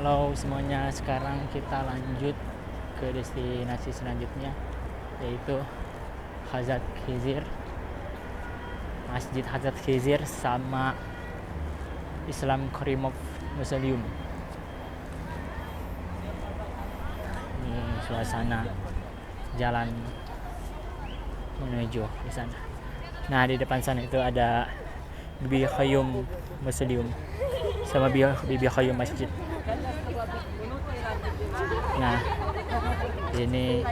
Halo semuanya, sekarang kita lanjut ke destinasi selanjutnya, yaitu Hazrat Khizir, Masjid Hazrat Khizir sama Islam Karimov Museum. Ini suasana jalan menuju di sana. Nah, di depan sana itu ada Bibi Qayyum Museum sama Bibi Qayyum Masjid. Nah, ini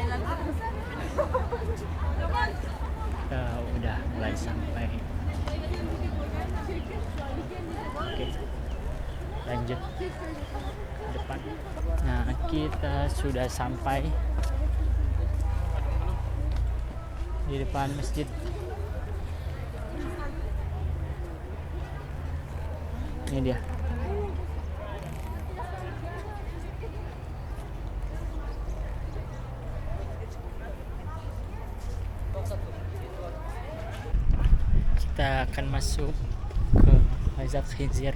udah mulai sampai. Oke, lanjut ke depan. Nah, kita sudah sampai di depan masjid. Ini dia. Kita akan masuk ke Hazrat Khizir.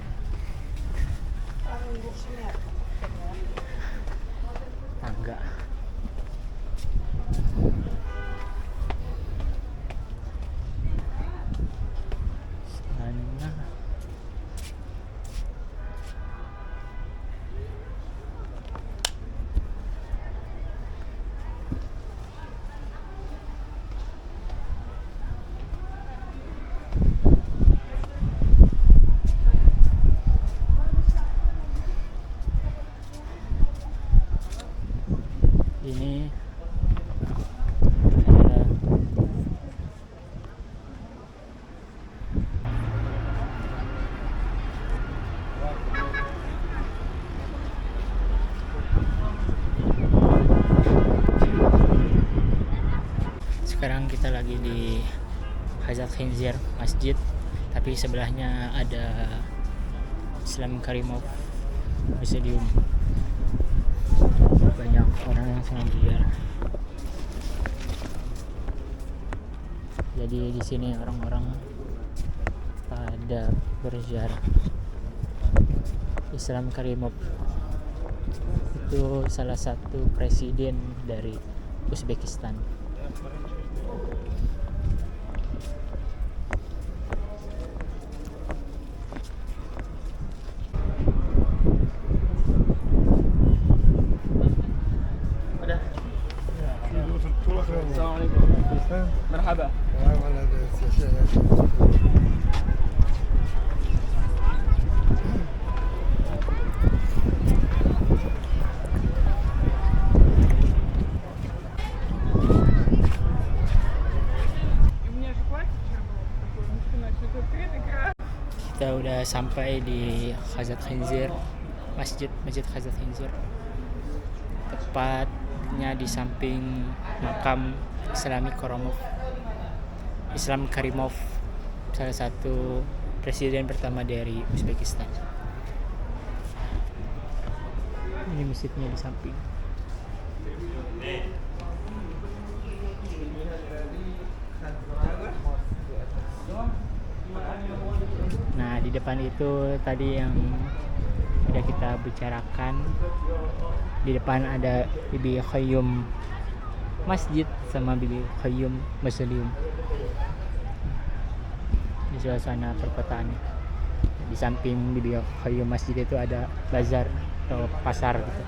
Tangga. Sana. Ini ada sekarang kita lagi di Hazrat Khizir Masjid, tapi sebelahnya ada Islam Karimov Museum. Banyak orang yang sedang berziarah. Jadi di sini orang-orang pada berziarah. Islam Karimov itu salah satu presiden dari Uzbekistan. مرحبا. Kita udah sampai di Hazrat Khizir Masjid Hazrat Khizir, tepatnya di samping makam Islam Karimov, salah satu presiden pertama dari Uzbekistan. Ini masjidnya di samping. Nah, di depan itu tadi yang sudah kita bicarakan. Di depan ada Bibi Qayyum Masjid sama Bibi Qayyum Museum. Di suasana perkotaan. Di samping Bibi Qayyum Masjid itu ada bazar atau pasar gitu.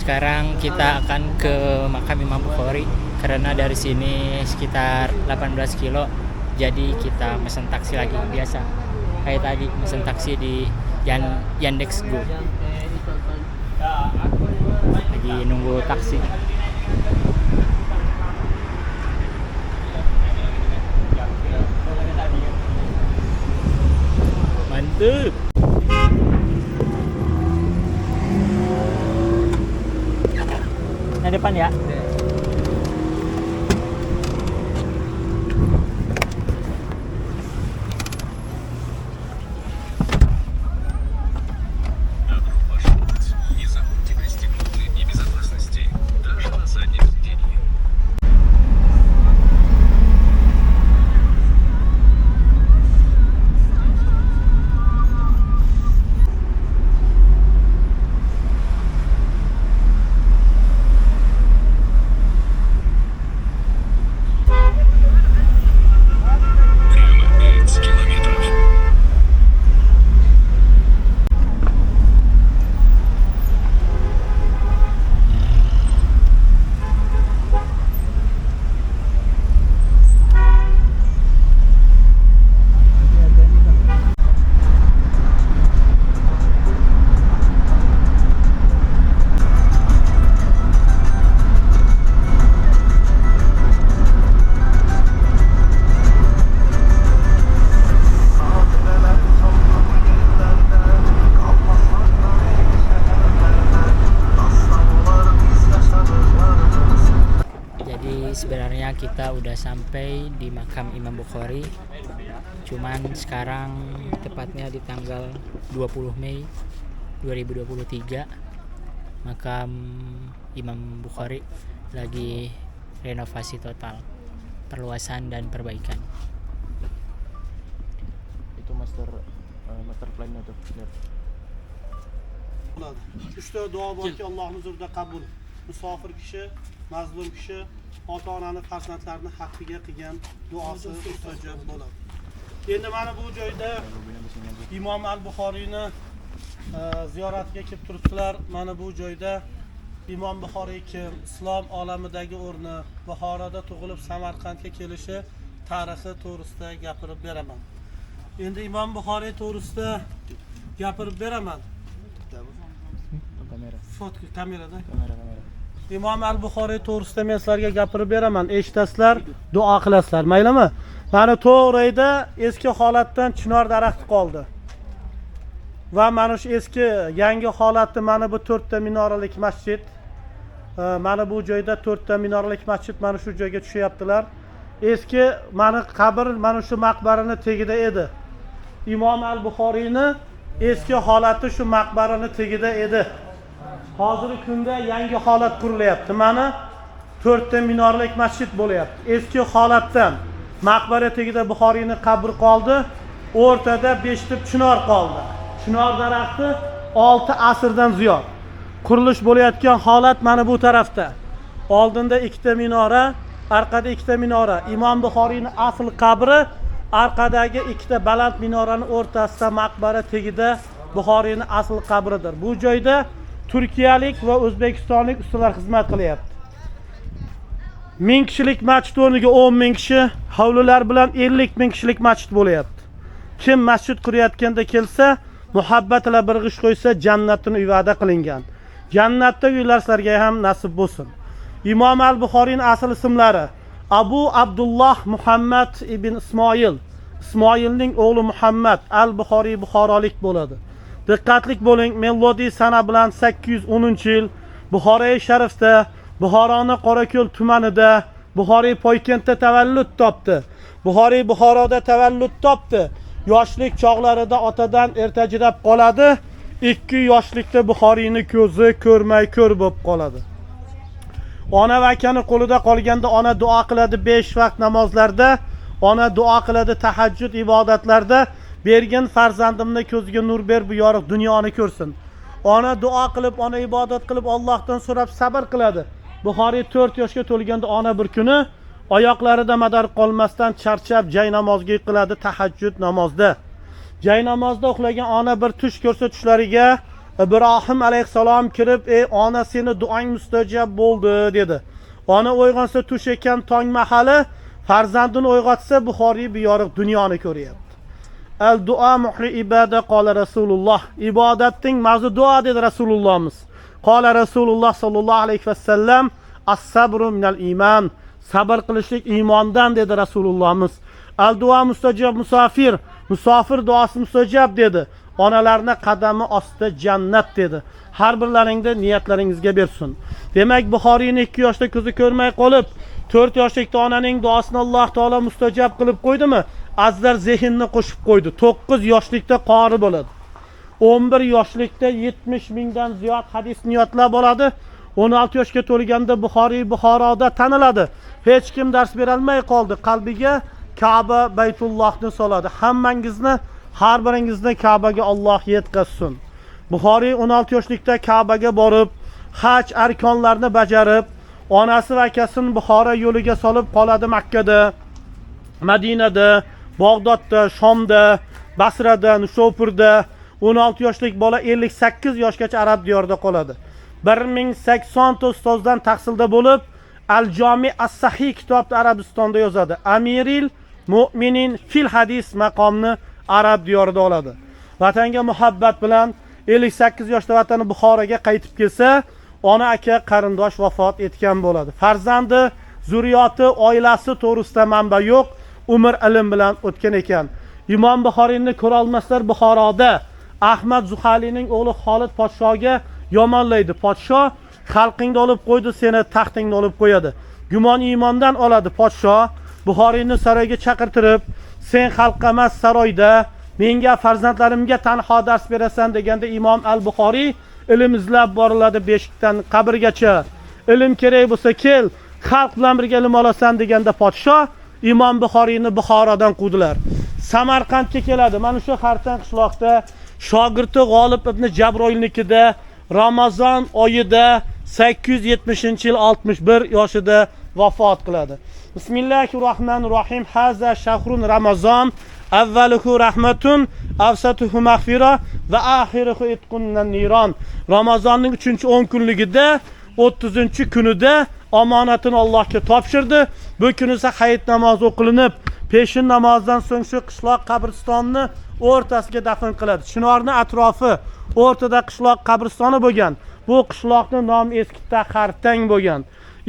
Sekarang kita akan ke makam Imam Bukhari karena dari sini sekitar 18 kilo. Jadi kita mesen taksi lagi biasa. Kayak tadi mesen taksi di Yandex Go. Lagi nunggu taksi. Mantap. Nah, depan ya. kita udah sampai di makam Imam Bukhari. Cuman sekarang tepatnya di tanggal 20 Mei 2023 makam Imam Bukhari lagi renovasi total, perluasan dan perbaikan. Itu master plan-nya tuh. Lihat. 3 dua borki Allohning huzurida qabul. Musofir kishi, mazlum kishi ota-onani farzandlarini haqqiga qilgan duosi mustajab bo'ladi. Endi mana bu joyda Imom al-Buxoriyni ziyoratiga kelib turibsizlar. Mana bu joyda Imom Buxoriy kim, islom olamidagi o'rni, Buxoroda tug'ilib Samarqandga kelishi tarixi to'g'risida gapirib beraman. Endi Imom Buxoriy to'g'risida gapirib beraman. Kamerada. Imom al-Buxoriy to'g'risida men sizlarga gapirib beraman. Eshitasizlar, duo qilasizlar, maylimi? Mana to'g'rida eski holatdan chinor daraxti qoldi. Va mana shu eski yangi holatda mana bu 4 ta minoralik masjid. Mana bu joyda 4 ta minoralik masjid mana shu joyga tushyaptilar. Eski mana qabr mana shu maqbarani tagida edi. Imom al-Buxoriyni eski holati shu maqbarani tagida edi. Hozirgi kunda yangi holat qurilyapti. Mana 4 ta minoralik masjid bo'lyapti. Eski holatdan maqbara tagida Buxoriyning qabri qoldi, o'rtada 5 ta chinor qoldi. Chinor daraxti 6 asrdan ziyod. Qurilish bo'layotgan holat mana bu tarafda. Oldinda 2 ta minora, orqada 2 ta minora. Imom Buxoriyning asl qabri orqadagi 2 ta baland minoraning o'rtasida maqbara tagida Buxoriyning asl qabridir. Bu joyda turkiyalik va o'zbekistonlik ustalar xizmat qilyapti. 1000 kishilik masjid o'rniga 10 ming kishi, hovlilar bilan 50 ming kishilik masjid bo'layapti. Kim masjid qurayotganda kelsa, muhabbat bilan bir g'ish qo'ysa, jannatning uyi va'da qilingan. Jannatdagi uylar sizlarga ham nasib bo'lsin. Imom al-Buxoriyning asl ismlari Abu Abdulloh Muhammad ibn Ismoil. Ismoilning o'g'li Muhammad al-Buxoriy buxorolik bo'ladi. Diqqatli bo'ling, melodiy sana bilan 810-yil Buxoriy sharifda, Buxoroning Qorako'l tumanida, Buxoriy Poykentda tavallud topdi. Buxoriy Buxoroda tavallud topdi. Yoshlik chog'larida otadan ertajirab qoladi. 2 yoshlikda Buxoriyning ko'zi ko'rmay ko'r bo'lib qoladi. Ona va akani qo'lida qolganda ona duo qiladi 5 vaqt namozlarda, ona duo qiladi tahajjud ibodatlarda. Bergin farzandimni ko'ziga nur ber, bu yorug' dunyoni ko'rsin. Ona duo qilib, ona ibodat qilib Allohdan so'rab sabr qiladi. Buxoriy 4 yoshga to'lganda ona bir kuni oyoqlarida madar qolmasdan charchab jay namozga yiqiladi tahajjud namozda. Jay namozda uxlagan ona bir tush ko'rsa tushlariga Ibrohim alayhisalom kirib, "Ey ona, seni duoing mustajab bo'ldi" dedi. Ona uyg'onsa tush ekan tong mahali, farzandini uyg'otsa Buxoriy bir yorug' dunyoni ko'ryapti. Al-duo muhli ibada qola Rasululloh. Ibodatning mavzu duo dedi Rasulullohimiz. Qola Rasululloh sallallohu alayhi vasallam, as-sabru minal iman. Sabr qilishlik iymondan dedi Rasulullohimiz. Al-duo mustajab musafir. Musofir duosi mustajab dedi. Onalarning qadami ostida jannat dedi. Har birlaringda niyatlaringizga bersin. Demak, Buxoriyning 2 yoshda ko'zi ko'rmay qolib, 4 yoshlikda onaning duosini Alloh taolo mustajab qilib qo'ydimi? Azlar zehnni qo'shib qo'ydi. 9 yoshlikda qori bo'ladi. 11 yoshlikda 70 mingdan ziyod hadisni yodlab oladi. 16 yoshga to'lganda Buxoriy Buxoroda taniladi. Hech kim dars bera olmay qoldi. Qalbiga Ka'ba Baytullohni soladi. Hammangizni, har biringizni Ka'baga Alloh yetkazsin. Buxoriy 16 yoshlikda Ka'baga borib, haj arkonlarini bajarib, onasi va akasini Buxoro yo'liga solib qoladi Makkada, Madinada, Bag'dodda, Shomda, Basrada, Nushopurda. 16 yoshlik bola 58 yoshgacha arab diyorida qoladi. 1080 ta ustozdan tahsilda bo'lib, Al-Jomi as-Sahih kitobni Arabistonda yozadi. Amiril Mu'minin fil hadis maqomni arab diyorida oladi. Vatanga muhabbat bilan 58 yoshda vatani Buxoroga qaytib kelsa, ona aka qarindosh vafot etgan bo'ladi. Farzandi, zurriyoti, oilasi to'g'risida manba yo'q, umr ilm bilan o'tgan ekan. Imom Buxoriyni ko'ra olmaslar Buxoroda Ahmad Zuhalining o'g'li Xolid podshoga yomonlaydi. Podsho xalqingni olib qo'ydi, seni taxtingni olib qo'yadi. gumon iymondan oladi podshoh. Buxoriyni saroyga chaqirtirib, sen xalqqa emas saroyda menga farzandlarimga tanho dars berasan deganda Imom al-Buxoriy ilm izlab boriladi beshikdan qabrgacha. Ilm kerak bo'lsa kel, xalq bilan birga ilm olasan deganda podshoh Imom Buxoriyni Buxorodan quvdilar. Samarqandga keladi. Mana shu Xartan qishloqda shogirdi G'olib ibn Jabroilnikida Ramazon oyida 870-yil 61 yoshida vafot qiladi. Bismillahirrohmanirrohim. Haza shahrun Ramazon, avvaluhu rahmatun, avsatuhu mag'fira va oxiruhu itqunnan niron. Ramazonning 3-10 kunligida 30-kunida omonatini Allohga topshirdi. Bu kun esa hayit namozi o'qilinib, peshin namozidan so'ng shu qishloq qabristonni o'rtasiga dafn qiladi. Chinorning atrofi o'rtada qishloq qabristoni bo'lgan. Bu qishloqning nomi eskida Xartang bo'lgan.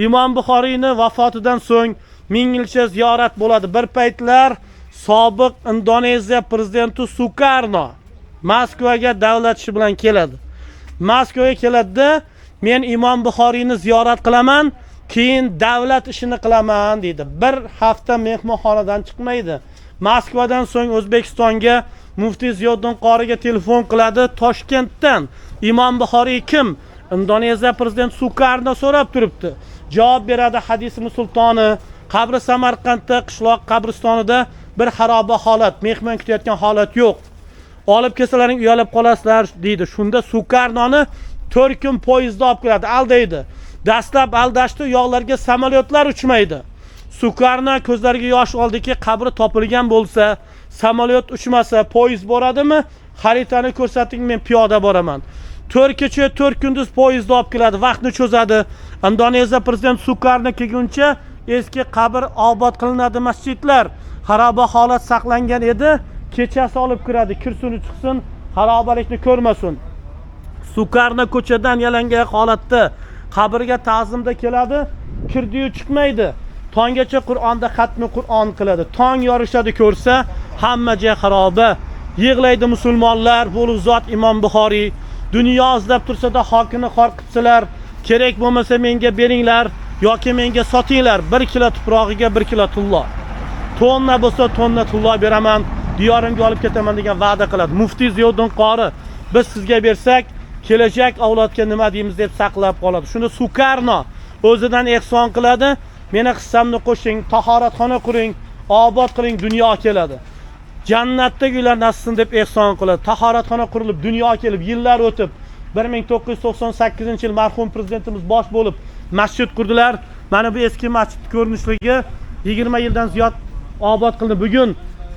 Imom Buxoriyni vafotidan so'ng 1000 yilcha ziyorat bo'ladi. Bir paytlar sobiq Indoneziya prezidenti Sukarno Moskvaga davlat ishi bilan keladi. Moskvaga keladi, men Imom Buxoriyni ziyorat qilaman, keyin davlat ishini qilaman deydi. Bir hafta mehmonxonadan chiqmaydi. Moskvadan so'ng O'zbekistonga Muftiy Ziyoddin qoriga telefon qiladi. Toshkentdan Imom Buxoriy kim? Indoneziya prezidenti Sukarno so'rab turibdi. Javob beradi hadisning sultoni. Qabri Samarqandda qishloq qabristonida bir xaroba holat, mehmon kutayotgan holat yo'q. Olib kelsalaring uyalib qolasizlar deydi. Shunda Sukarnoni 4 kun poyezdda olib keladi, aldaydi. Dastlab aldashdi, yo'llarga samolyotlar uchmaydi. Sukarno ko'zlariga yosh oldiki, qabri topilgan bo'lsa, samolyot uchmasa, poyezd boradimi? Xaritani ko'rsating, men piyoda boraman. 4 kecha 4 kunduz poyezdda olib keladi, vaqtni cho'zadi. Indoneziya prezidenti Sukarno kelguncha eski qabr obod qilinadi, masjidlar xaroba holat saqlangan edi. Kechasi olib kiradi, kirsin chiqsin, xarobalikni ko'rmasin. Sukarno ko'chadan yalangan holatda qabrga ta'zimda keladi, kirdi-yu chiqmaydi. Tonggacha Qur'onda xatmi Qur'on qiladi. Tong yorishadi, ko'rsa hamma joy xaroba. Yig'laydi musulmonlar, bu zot Imom Buxoriy. Dunyo izlab tursa-da hokini xor qilsalar, kerak bo'lmasa menga beringlar yoki menga sotinglar. 1 kilo tuprog'iga 1 kilo tullo. Tonna bo'lsa tonna tullo beraman, diyorimga olib ketaman degan va'da qiladi. Muftiy Ziyoddin qori, biz sizga bersak, kelajak avlodga nima deymiz deb saqlab qoladi. Shunda Sukarno o'zidan ehson qiladi. Meni hissamni qo'shing, tahoratxona quring, obod qiling, dunyo keladi. Jannatdagi uylar nasibsin deb ehson qiladi. Tahoratxona qurilib, dunyo kelib, yillar o'tib, 1998-yil marhum prezidentimiz bosh bo'lib masjid qurdilar. Mana bu eski masjid ko'rinishligi 20 yildan ziyod obod qildi. Bugun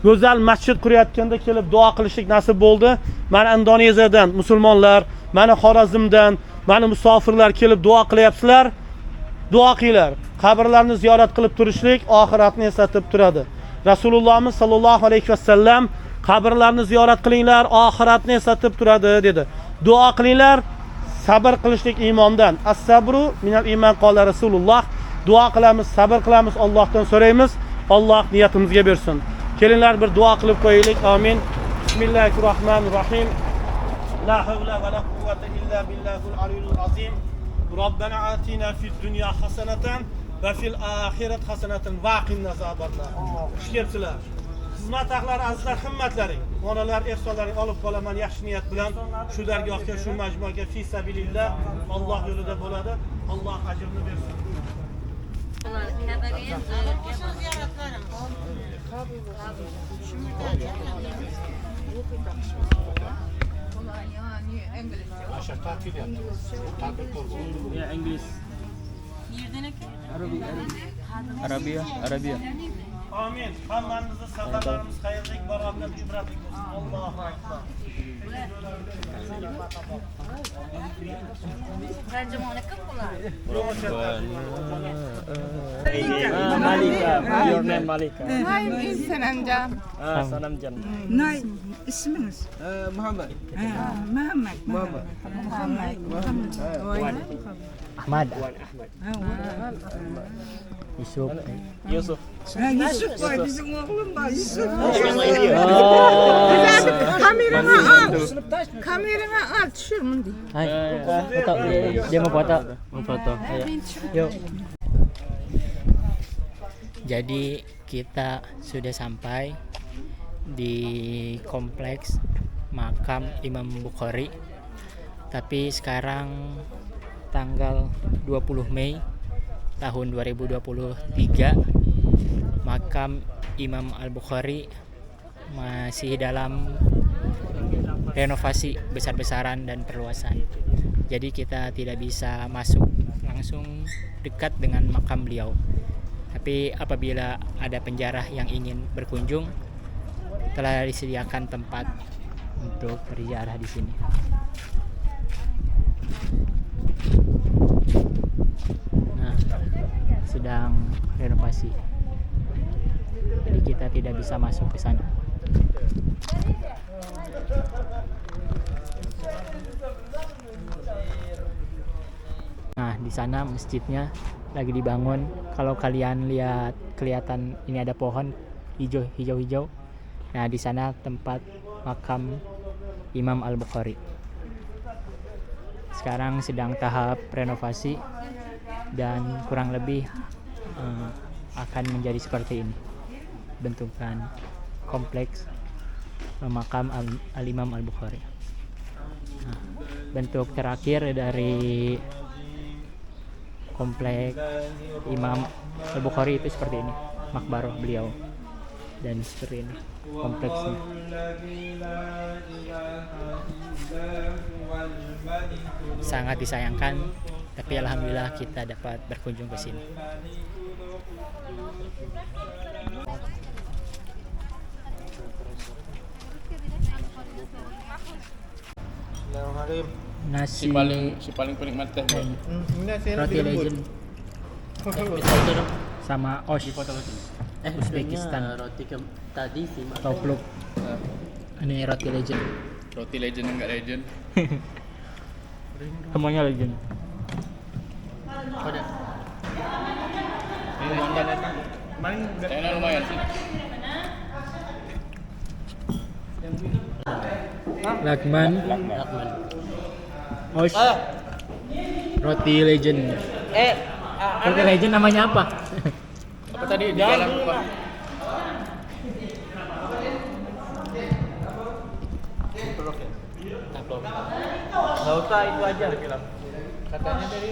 go'zal masjid qurayotganda kelib duo qilishlik nasib bo'ldi. Mana Indoneziyadan musulmonlar, mana Xorazmdan, mana musofirlar kelib duo qilyapsizlar. Duo qilinglar. Qabrlarni ziyorat qilib turishlik oxiratni eslatib turadi. Rasulullohimiz sallallohu alayhi vasallam qabrlarni ziyorat qilinglar, oxiratni eslatib turadi dedi. Duo qilinglar, sabr qilishlik iymondan. As-sabru minal iymon qala Rasululloh. Duo qilamiz, sabr qilamiz, Allohdan so'raymiz. Alloh niyatimizga bersin. Kelinglar bir duo qilib qo'yaylik. Amin. Bismillahirrohmanirrohim. La havla va la quvvata illa billahil aliyyil azim. Robbana atina fid dunya hasanatan va fil oxirat hasanatan va qina azobatlar. Xush kelibsizlar. Xizmat haqlari azizlar, himmatlaring, onalar, ehsonlaring olib qolaman yaxshi niyat bilan shu dargohga, shu majmuaga fi sabilillah Alloh yo'lida bo'ladi. Alloh ajrni bersin. İngiliz. Arabiya. Amin. Hammangizni safarlarimiz xayrli, barakatli, ibratli bo'lsin. Allohu akbar. Tercümanı kim bular? Malika. Your name Malika. Hayır, Sanamcan. Sanamcan. Nay, isminiz? Muhammad. Muhammed. Ahmad. Yusuf. Yusuf var, bizim oğlum var. Yusuf. Kamerana al, düşürmün diye. Hai. Foto. Dia mau foto. Yuk. Jadi kita sudah sampai di kompleks makam Imam Bukhari. Tapi sekarang tanggal 20 Mei tahun 2023, makam Imam Al-Bukhari masih dalam renovasi besar-besaran dan perluasan. Jadi kita tidak bisa masuk langsung dekat dengan makam beliau. Tapi apabila ada penjara yang ingin berkunjung, telah disediakan tempat untuk berziarah di sini. Nah, sedang renovasi. Jadi kita tidak bisa masuk ke sana. Nah, di sana masjidnya lagi dibangun. Kalau kalian lihat, kelihatan ini ada pohon hijau-hijau. Nah, di sana tempat makam Imam Al-Bukhari. Sekarang sedang tahap renovasi dan kurang lebih akan menjadi seperti ini bentukan kompleks makam Al-Imam Al-Bukhari. Nah, bentuk terakhir dari kompleks Imam Al-Bukhari itu seperti ini, makbaroh beliau, dan seperti ini kompleksnya. Sangat disayangkan, tapi alhamdulillah kita dapat berkunjung ke sini. Nasi Si paling penikmat teh. roti legend sama Osh Uzbekistan roti tadi sih atau klub. Ini roti legend, Roti legend enggak legend. semuanya legend. Enak lumayan sih. Lakman Osh roti legend. Roti legend namanya apa? Apa tadi di dalam apa? Nggak usah itu aja. Katanya tadi